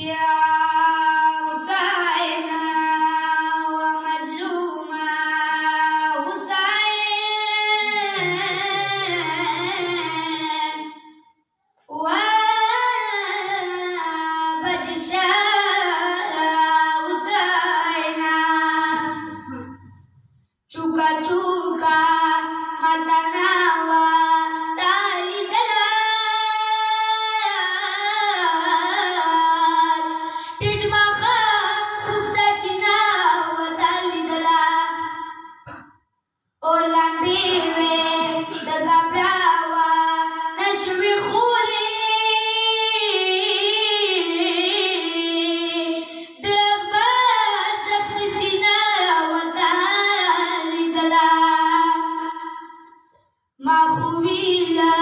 يا حسينا ومظلوما حسين وبدشاه حسينا चुका चुका मतनावा ताली दला टिटमा खा फुसकिना व ताली दला ओला बीवे दगा ब्रावा नशवी खुरी दबा जखसीना व ताली दला माखुविला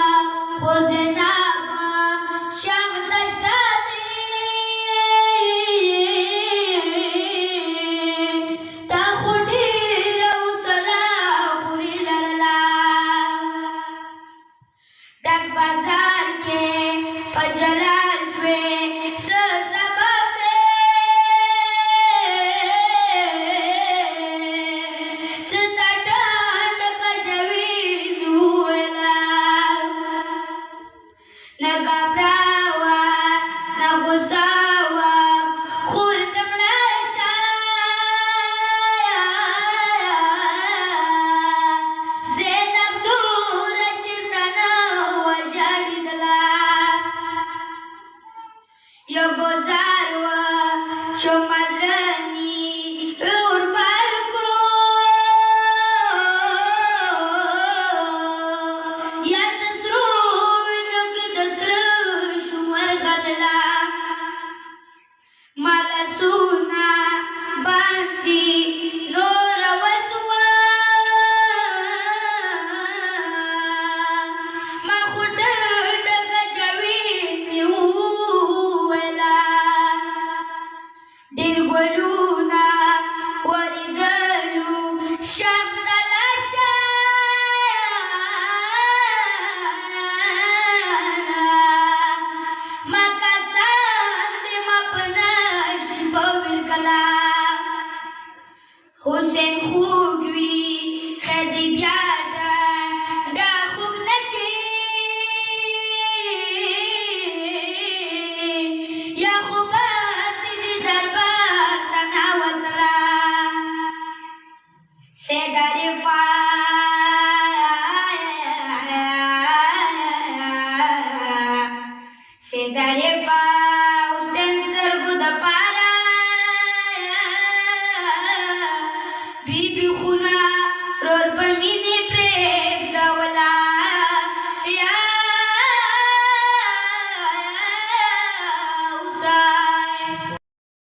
खुरजनाबा शाम तशतानी تا خوډی روسلا خوري لرلا ډک بازار کې پجلال شوي س سبب چتا ډاډ کجوي دولا نګا براوا نغوساوا خور دمړشا زینب دور چرتنا وجاړي دلا یو گزار و شو مزرنی اور بار کړو یا څسرو نګ دسر شمر غللا مالا سونا باندې نور وسوا ما خود ډګ جوي نیولا ډېر ګلونا ورګلو شام تلاشا حسین خوگوی خیدی بیادا دا خوب نکی یا خوبات دی دربار تناوتلا سیدہ رفا حسین سترگو دا پارا بی بی خونا رور پر